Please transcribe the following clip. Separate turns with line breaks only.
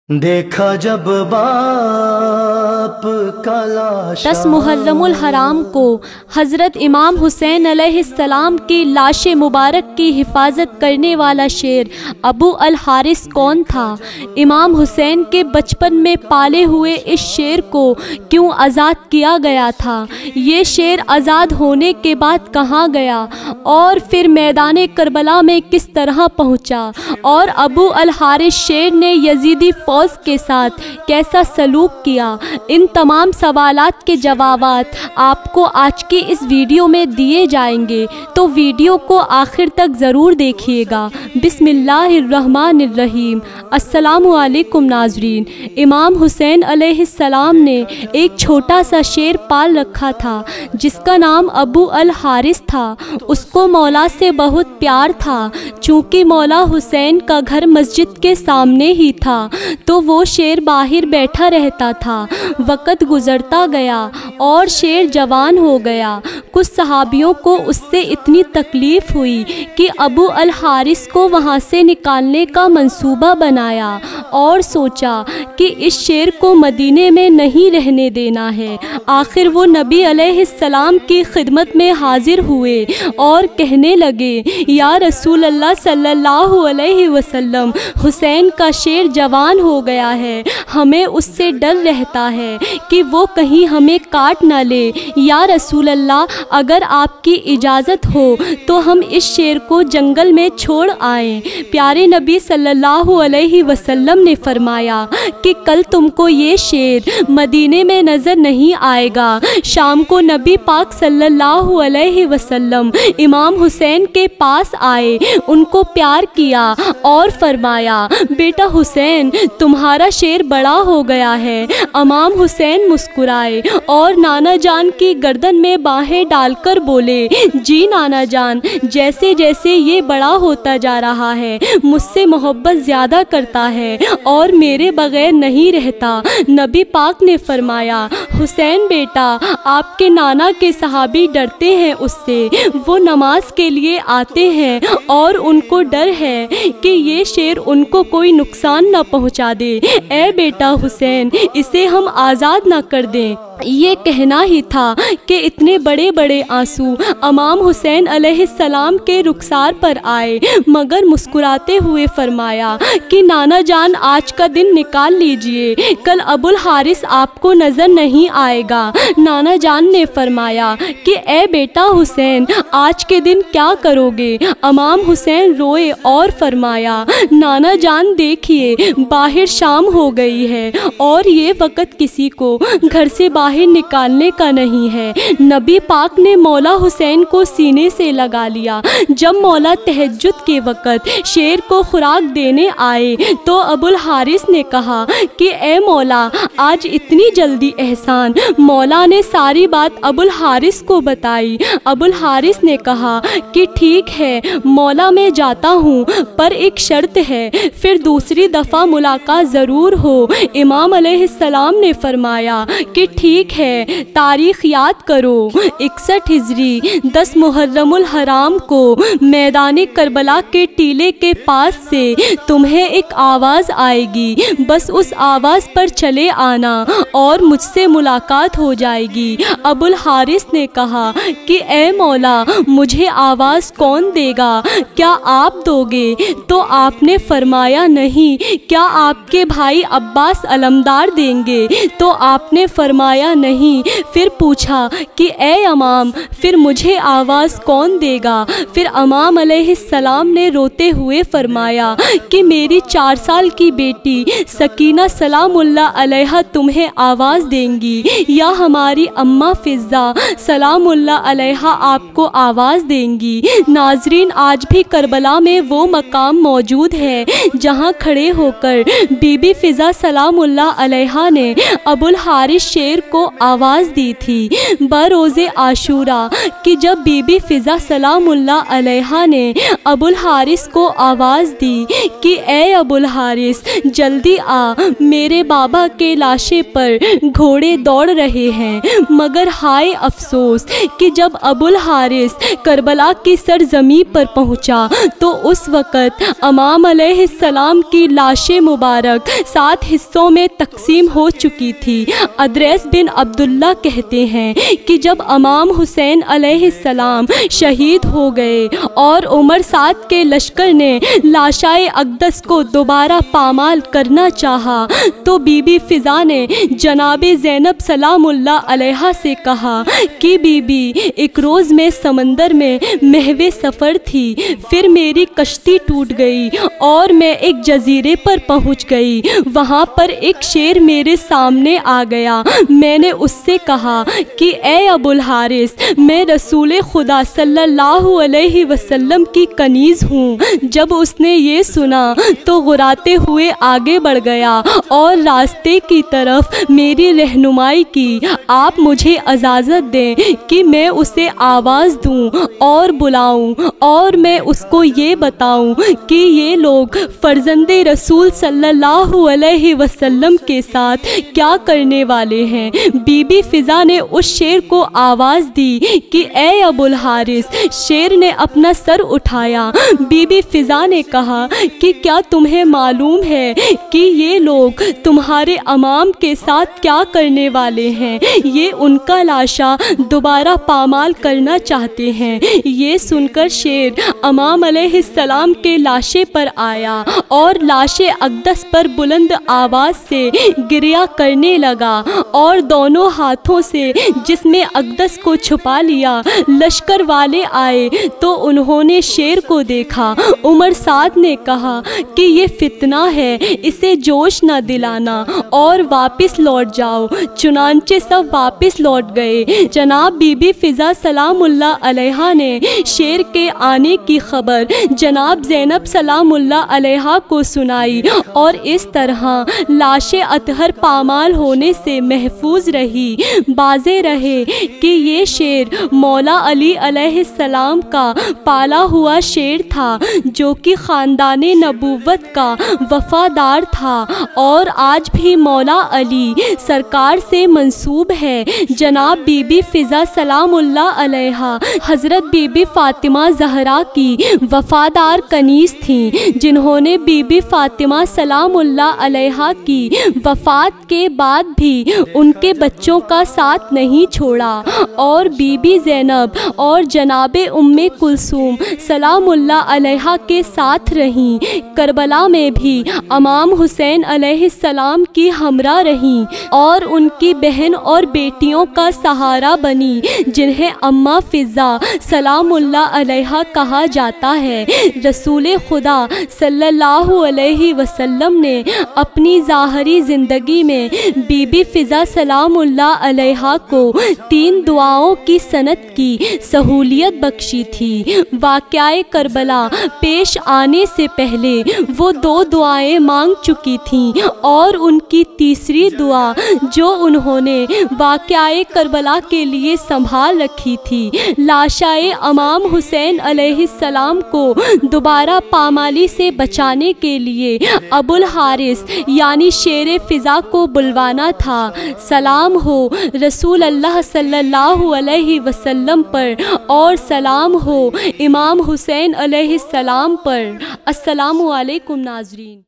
देखा जब बाप का लाशा।
10 मुहर्रमुल हराम को हज़रत इमाम हुसैन अलैहिस्सलाम की लाश मुबारक की हिफाजत करने वाला शेर अबू अल हारिस कौन था? इमाम हुसैन के बचपन में पाले हुए इस शेर को क्यों आज़ाद किया गया था? ये शेर आज़ाद होने के बाद कहाँ गया और फिर मैदान करबला में किस तरह पहुँचा? और अबू अल हारिस शेर ने यजीदी फ़ौज के साथ कैसा सलूक किया? इन तमाम सवालात के जवाबात आपको आज की इस वीडियो में दिए जाएंगे, तो वीडियो को आखिर तक ज़रूर देखिएगा। बिस्मिल्लाहिर्रहमानिर्रहीम। अस्सलामु अलैकुम नाज़रीन। इमाम हुसैन अलैहिस्सलाम ने एक छोटा सा शेर पाल रखा था जिसका नाम अबू अल हारिस था। उसको मौला से बहुत प्यार था। चूँकि मौला हुसैन का घर मस्जिद के सामने ही था तो वो शेर बाहर बैठा रहता था। वक़्त गुज़रता गया और शेर जवान हो गया। कुछ सहाबियों को उससे इतनी तकलीफ़ हुई कि अबू अल हारिस को वहाँ से निकालने का मंसूबा बनाया और सोचा कि इस शेर को मदीने में नहीं रहने देना है। आखिर वो नबी अलैहिस्सलाम की खिदमत में हाजिर हुए और कहने लगे, या रसूल अल्लाह सल्लल्लाहु अलैहि वसल्लम, हुसैन का शेर जवान हो गया है। हमें उससे डर रहता है कि वो कहीं हमें काट ना ले। या रसूल अल्लाह, अगर आपकी इजाज़त हो तो हम इस शेर को जंगल में छोड़ आएँ। प्यारे नबी सल्लल्लाहु अलैहि वसल्लम ने फरमाया कि कल तुमको ये शेर मदीने में नज़र नहीं आएगा। शाम को नबी पाक सल्लल्लाहु अलैहि वसल्लम इमाम हुसैन के पास आए, उनको प्यार किया और फरमाया, बेटा हुसैन, तुम्हारा शेर बड़ा हो गया है। इमाम हुसैन मुस्कुराए और नाना जान की गर्दन में बाहें डालकर बोले, जी नाना जान, जैसे जैसे ये बड़ा होता जा रहा है मुझसे मोहब्बत ज़्यादा करता है और मेरे बगैर नहीं रहता। नबी पाक ने फरमाया, हुसैन बेटा, आपके नाना के सहाबी डरते हैं उससे। वो नमाज के लिए आते हैं और उनको डर है कि ये शेर उनको कोई नुकसान न पहुंचा दे। ए बेटा हुसैन, इसे हम आज़ाद ना कर दें। ये कहना ही था कि इतने बड़े बड़े आंसू इमाम हुसैन अलैहिस्सलाम के रुखसार पर आए, मगर मुस्कुराते हुए फरमाया कि नाना जान, आज का दिन निकाल लीजिए, कल अबुल हारिस आपको नज़र नहीं आएगा। नाना जान ने फरमाया कि ए बेटा हुसैन, आज के दिन क्या करोगे? इमाम हुसैन रोए और फरमाया, नाना जान देखिए, बाहर शाम हो गई है और ये वक़्त किसी को घर से बाहर निकालने का नहीं है। नबी पाक ने मौला हुसैन को सीने से लगा लिया। जब मौला तहज्जुद के वक़्त शेर को खुराक देने आए तो अबुल हारिस ने कहा कि ए मौला, आज इतनी जल्दी एहसान? मौला ने सारी बात अबुल हारिस को बताई। अबुल हारिस ने कहा कि ठीक है मौला, मैं जाता हूँ, पर एक शर्त है, फिर दूसरी दफ़ा मुलाकात ज़रूर हो। इमाम अलैहिस्सलाम ने फरमाया कि ठीक है, तारीख़ याद करो, 61 हिजरी 10 मुहर्रमुल हराम को मैदान करबला के टीले के पास से तुम्हें एक आवाज़ आएगी। बस उस आवाज़ पर चले आना और मुझसे मुलाकात हो जाएगी। अबुल हारिस ने कहा कि ए मौला, मुझे आवाज़ कौन देगा? क्या आप दोगे? तो आपने फरमाया, नहीं। क्या आपके भाई अब्बास अलमदार देंगे? तो आपने फरमाया, नहीं। फिर पूछा कि ए इमाम, फिर मुझे आवाज़ कौन देगा? फिर इमाम अलैहिस्सलाम ने रोते हुए फरमाया कि मेरी 4 साल की बेटी सकीना सलामुल्लाह अलैहा तुम्हें आवाज़ देंगी, या हमारी अम्मा फ़िज़्ज़ा सलामुल्लाह अलैहा आपको आवाज़ देंगी। नाज़रीन, आज भी करबला में वो मकाम मौजूद है जहाँ खड़े होकर बीबी फ़िज़्ज़ा सलामुल्लाह अलैहा ने अबुल हारिस शेर को को आवाज़ दी थी बरोज़े आशूरा कि जब बीबी फ़िज़ा सलामुल्लाह अलैहा ने अबुल हारिस को आवाज़ दी कि ए अबुल हारिस जल्दी आ, मेरे बाबा के लाशे पर घोड़े दौड़ रहे हैं। मगर हाय अफसोस कि जब अबुल हारिस करबला की सरजमी पर पहुंचा तो उस वक़्त इमाम अलैहिस्सलाम की लाशें मुबारक 7 हिस्सों में तकसीम हो चुकी थी। अदरैस बिन अब्दुल्ला कहते हैं कि जब इमाम हुसैन अलैहिस्सलाम शहीद हो गए और उमर साद के लश्कर ने लाशाए अक़दस को दोबारा पामाल करना चाहा तो बीबी फ़िज़ा ने जनाबे ज़ैनब सलामुल्लाह अलैहा से कहा कि बीबी एक रोज़ में समंदर में महवे सफ़र थी, फिर मेरी कश्ती टूट गई और मैं एक जजीरे पर पहुंच गई। वहां पर एक शेर मेरे सामने आ गया। मैंने उससे कहा कि ए अबुल हारिस मैं रसूल खुदा सल्लल्लाहु अलैहि वसल्लम की कनीज़ हूँ। जब उसने ये सुना तो गुराते हुए आगे बढ़ गया और रास्ते की तरफ मेरी रहनुमाई की। आप मुझे इजाज़त दें कि मैं उसे आवाज़ दूँ और बुलाऊँ और मैं उसको ये बताऊँ कि ये लोग फ़र्ज़ंदे रसूल सल्लल्लाहु अलैहि वसल्लम के साथ क्या करने वाले हैं। बीबी फ़िज़ा ने उस शेर को आवाज़ दी कि ए अबुल हारिस। शेर ने अपना सर उठाया। बीबी फ़िज़ा ने कहा कि क्या तुम्हें मालूम है कि ये लोग तुम्हारे इमाम के साथ क्या करने वाले हैं? ये उनका लाशा दोबारा पामाल करना चाहते हैं। ये सुनकर शेर इमाम अलैहिस्सलाम के लाशे पर आया और लाशे अक़दस पर बुलंद आवाज़ से गिरिया करने लगा और दोनों हाथों से जिसमें अक़दस को छुपा लिया। लश्कर वाले आए तो उन्होंने शेर को देखा। उमर साद ने कहा कि ये फितना है, इसे जोश न दिलाना और वापस लौट जाओ। चुनांचे सब वापस लौट गए। जनाब बीबी फ़िज़ा सलामुल्लाह अलैहा ने शेर के आने की खबर जनाब ज़ैनब सलामुल्लाह अलैहा को सुनाई और इस तरह लाशे अतहर पामाल होने से महफूज रही। बाज़े रहे कि ये शेर मौला अली अलैहिस्सलाम का पाला हुआ शेर था जो कि ख़ानदाने नबूवत का वफ़ादार था और आज भी मौला अली सरकार से मंसूब है। जनाब बीबी फ़िज़ा सलामुल्लाह अलैहा हज़रत बीबी फ़ातिमा ज़हरा की वफ़ादार कनीज़ थीं, जिन्होंने बीबी फ़ातिमा सलामुल्लाह अलैहा की वफ़ात के बाद भी उनके बच्चों का साथ नहीं छोड़ा और बीबी ज़ैनब और जनाबे उम्मे कुलसूम सलामुल्लाह अलैहा के साथ रहीं। करबला में भी इमाम हुसैन अलैहिस्सलाम की हमरा रहीं और उनकी बहन और बेटियों का सहारा बनी, जिन्हें अम्मा फ़िज़ा सलामुल्लाह अलैहा कहा जाता है। रसूल खुदा सल्लल्लाहु अलैहि वसल्लम ने अपनी ज़ाहरी ज़िंदगी में बीबी फ़िज़ा सलामुल्लाह अलैहा को 3 दुआओं की सनत की सहूलियत बख्शी थी। वाक़या करबला पेश आने से पहले वो 2 दुआएं मांग चुकी थीं और उनकी तीसरी दुआ जो उन्होंने वाक़या करबला के लिए संभाल रखी थी, लाशाए इमाम हुसैन अलैहिस्सलाम को दोबारा पामाली से बचाने के लिए अबुल हारिस यानी शेर फ़िज़ा को बुलवाना था। सलाम हो रसूल अल्लाह सल्लल्लाहु अलैहि वसल्लम पर और सलाम हो इमाम हुसैन अलैहिस्सलाम पर। अस्सलामु अलैकुम नाज़रीन।